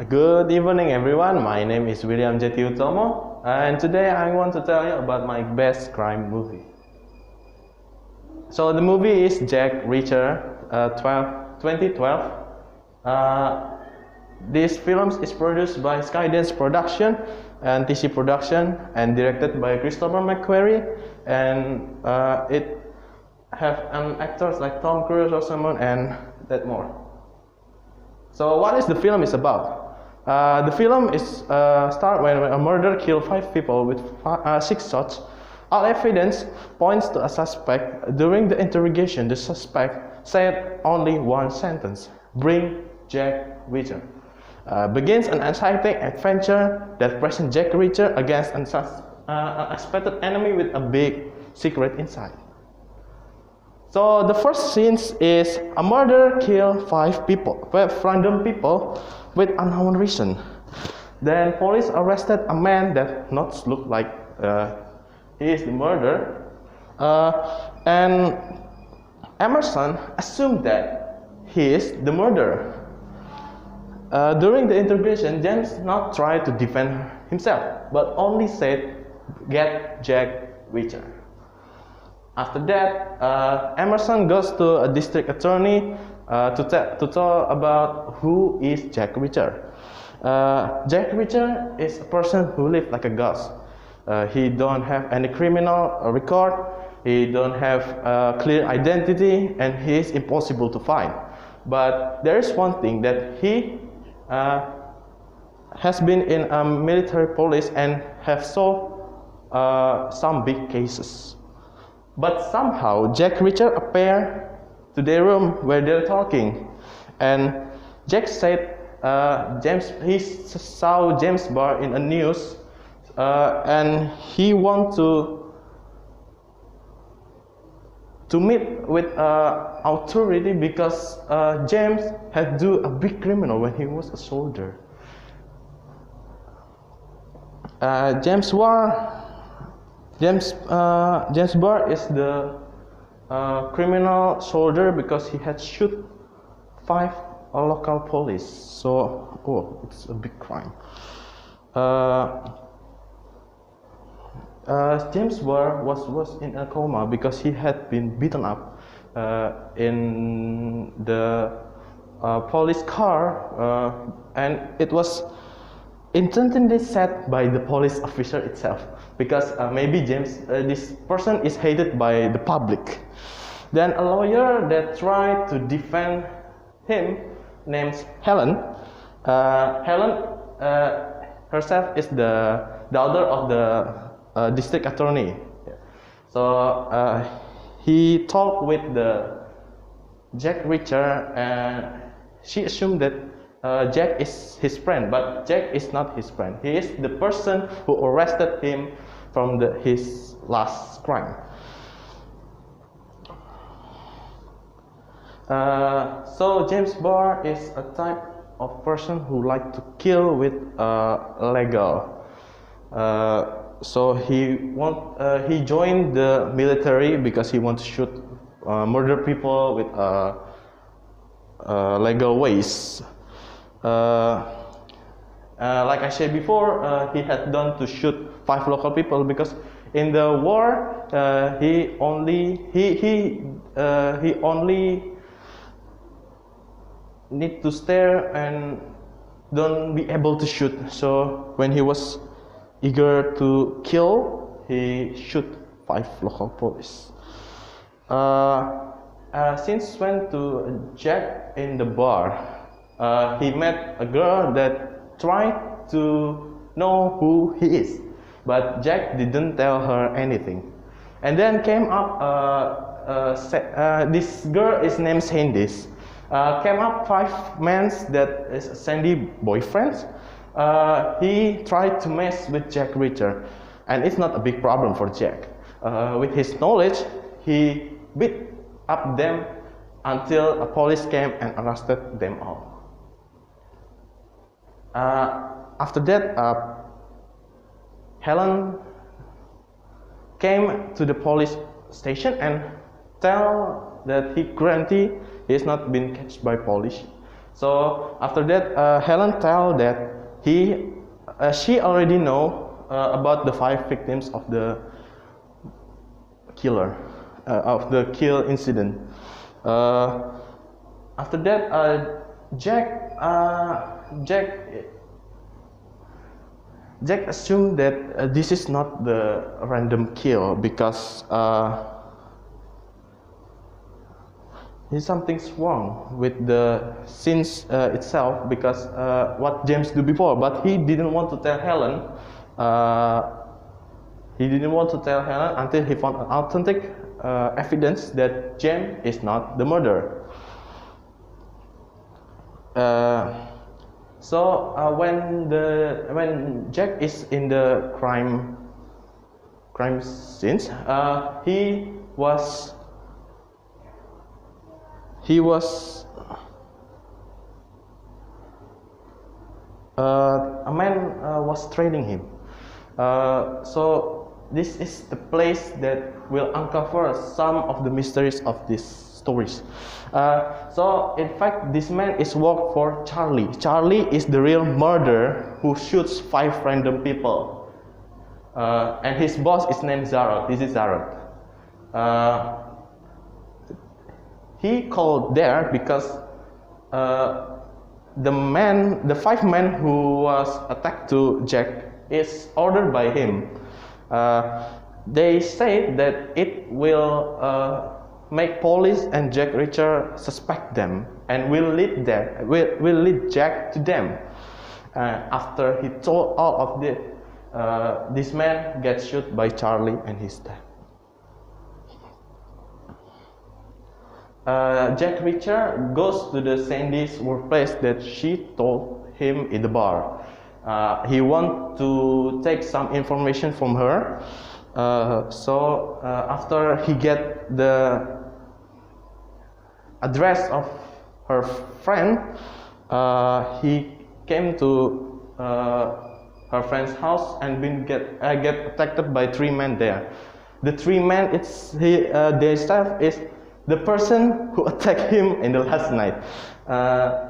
Good evening, everyone. My name is William Jeti Utomo, and today I want to tell you about my best crime movie. So the movie is Jack Reacher, 2012. This film is produced by Skydance Production and TC Production and directed by Christopher McQuarrie, and it have actors like Tom Cruise or someone and that more. So what is the film is about? The film is start when a murderer killed 5 people with 6 shots. All evidence points to a suspect. During the interrogation, the suspect said only one sentence: "Bring Jack Reacher." Begins an exciting adventure that presents Jack Reacher against an unexpected enemy with a big secret inside. So the first scene is a murderer killed 5 people, 5 random people with unknown reason. Then police arrested a man that not look like he is the murderer, and Emerson assumed that he is the murderer. During the interrogation, James not tried to defend himself, but only said, "Get Jack Reacher." After that, Emerson goes to a district attorney to talk about who is Jack Reacher. Jack Reacher is a person who lives like a ghost. He don't have any criminal record. He don't have a clear identity, and he is impossible to find. But there is one thing that he has been in a military police and have solved some big cases. But somehow Jack Reacher appeared to their room where they're talking, and Jack said he saw James Barr in a news, and he want to meet with authority because James had do a big criminal when he was a soldier. James Barr is the criminal soldier because he had shoot 5 local police. So, it's a big crime. James Barr was in a coma because he had been beaten up in the police car, and it was intentionally set by the police officer itself, because maybe this person is hated by the public. Then a lawyer that tried to defend him, named Helen. Helen herself is the daughter of the district attorney. So he talked with the Jack Reacher, and she assumed that Jack is his friend, but Jack is not his friend. He is the person who arrested him from his last crime. So James Barr is a type of person who like to kill with legal. So he joined the military because he wants to shoot murder people with legal ways. Like I said before, he had done to shoot 5 local people because in the war he only need to stare and don't be able to shoot. So when he was eager to kill, he shoot 5 local police. Since when to Jack in the bar, he met a girl that tried to know who he is, but Jack didn't tell her anything. And then came up this girl is named Sandy. Came up 5 men that is Sandy boyfriends. He tried to mess with Jack Reacher, and it's not a big problem for Jack. With his knowledge, he beat up them until a police came and arrested them all. After that, Helen came to the police station and tell that he has not been catched by police. So after that, Helen tell that she already know about the 5 victims of the killer, of the kill incident. After that, Jack assumed that this is not the random kill because something's wrong with the scenes itself, because what James do before, but he didn't want to tell Helen. He didn't want to tell Helen until he found authentic evidence that James is not the murderer. So when Jack is in the crime scenes, he was a man was training him. So this is the place that will uncover some of the mysteries of these stories. So in fact, this man is work for Charlie. Charlie is the real murderer who shoots 5 random people, and his boss is named Zarot. This is Zarot. He called there because the 5 men who was attacked to Jack is ordered by him. They say that it will make police and Jack Reacher suspect them and will lead Jack to them. After he told all of this man gets shot by Charlie and he's dead. Jack Reacher goes to the Sandy's workplace that she told him in the bar. He wants to take some information from her. So after he get the address of her friend, he came to her friend's house and get attacked by 3 men there. The 3 men, their staff is the person who attacked him in the last night.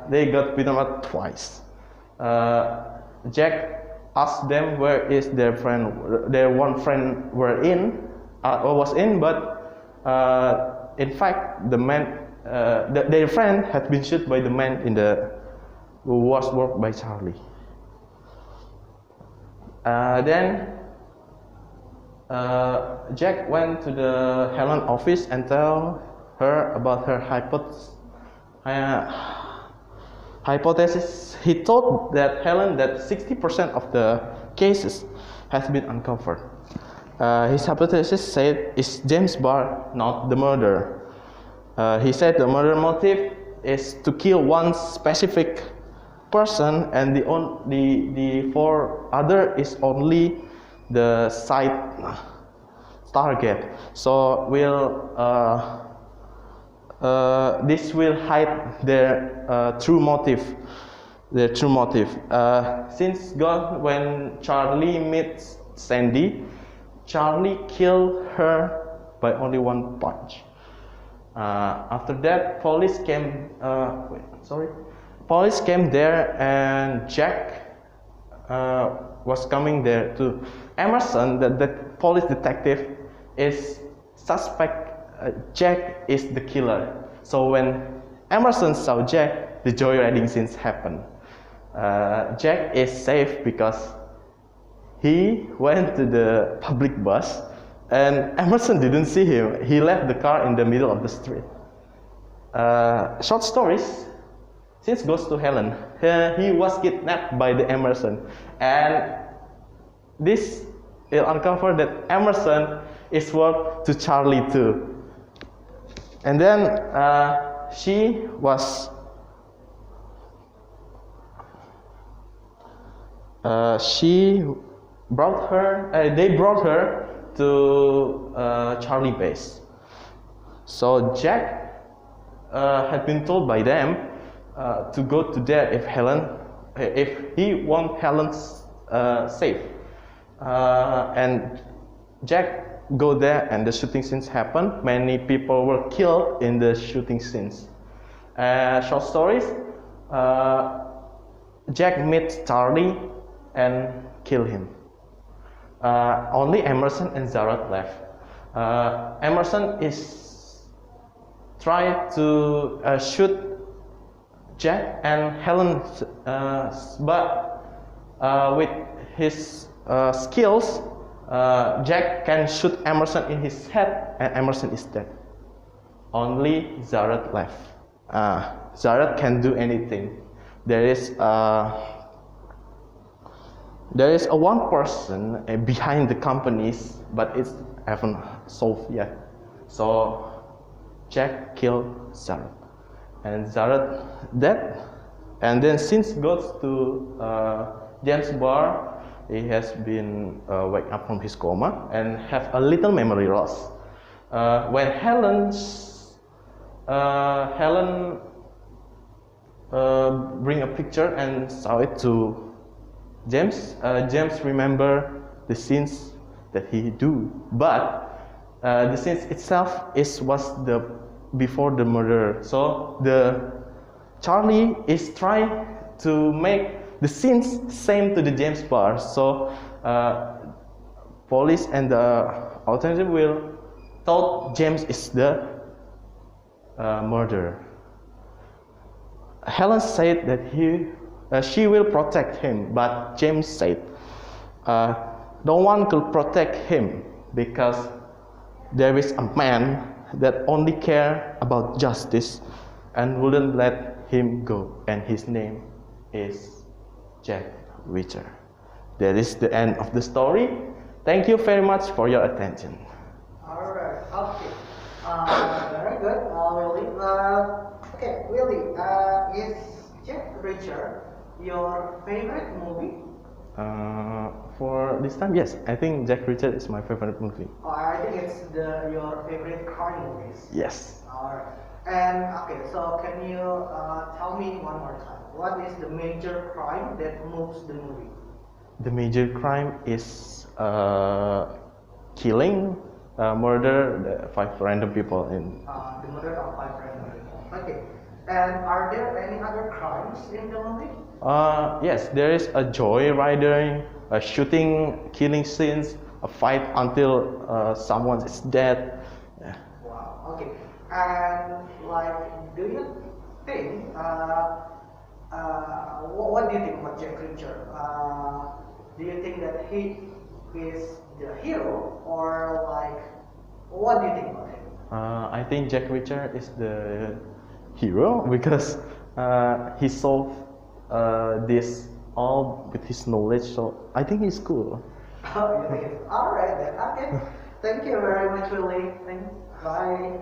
They got beaten up twice. Jack asked them where is their friend. Their one friend was in, but in fact the man, their friend had been shot by the man who was worked by Charlie. Then Jack went to the Helen office and tell her about her hypothesis. He told that Helen that 60% of the cases has been uncovered. His hypothesis said is James Barr not the murderer. He said the murder motive is to kill one specific person, and the 4 other is only the side target. So this will hide their true motive. Since when Charlie meets Sandy, Charlie killed her by only 1 punch. After that, police came. Police came there, and Jack was coming there too. Emerson, the police detective, is suspect. Jack is the killer. So when Emerson saw Jack, the joyriding scenes happened. Jack is safe because he went to the public bus and Emerson didn't see him. He left the car in the middle of the street. Short stories. Since goes to Helen, he was kidnapped by the Emerson, and this will uncover that Emerson is work to Charlie too. And then she was they brought her to Charlie base. So Jack had been told by them to go to there if he want Helen safe. And Jack go there, and the shooting scenes happened. Many people were killed in the shooting scenes. Short stories. Jack meets Charlie and kill him. Only Emerson and Jared left. Emerson is trying to shoot Jack and Helen, but with his skills, Jack can shoot Emerson in his head, and Emerson is dead. Only Jared left. Jared can do anything. There is a one person behind the companies, but it's haven't solved yet. So Jack killed Jared, and Jared dead. And then since goes to James' bar, he has been wake up from his coma and have a little memory loss. When Helen bring a picture and show it to James, James remember the scenes that he do, but the scenes itself was the before the murder. So the Charlie is trying to make the scenes same to the James bar. So police and the authorities will thought James is the murderer. Helen said that she will protect him, but James said no one could protect him because there is a man that only care about justice and wouldn't let him go, and his name is Jack Reacher. That is the end of the story. Thank you very much for your attention. Alright, okay. Very good, Willie. Okay, Willie, is Jack Reacher your favorite movie? For this time, yes, I think Jack Reacher is my favorite movie. Oh, I think it's your favorite crime movies. Yes. Alright. And okay, so can you tell me one more time, what is the major crime that moves the movie? The major crime is killing, murder the 5 random people in. The murder of 5 random people. Okay. And are there any other crimes in the movie? Yes, there is a joyriding, a shooting, killing scenes, a fight until someone is dead. Yeah. Wow. Okay. And like, do you think? What do you think about Jack Reacher? Do you think that he is the hero, or like, what do you think about him? I think Jack Reacher is the hero because he solved this all with his knowledge. So I think he's cool. Oh, you think? All right then. Okay. Thank you very much, Willie. Bye.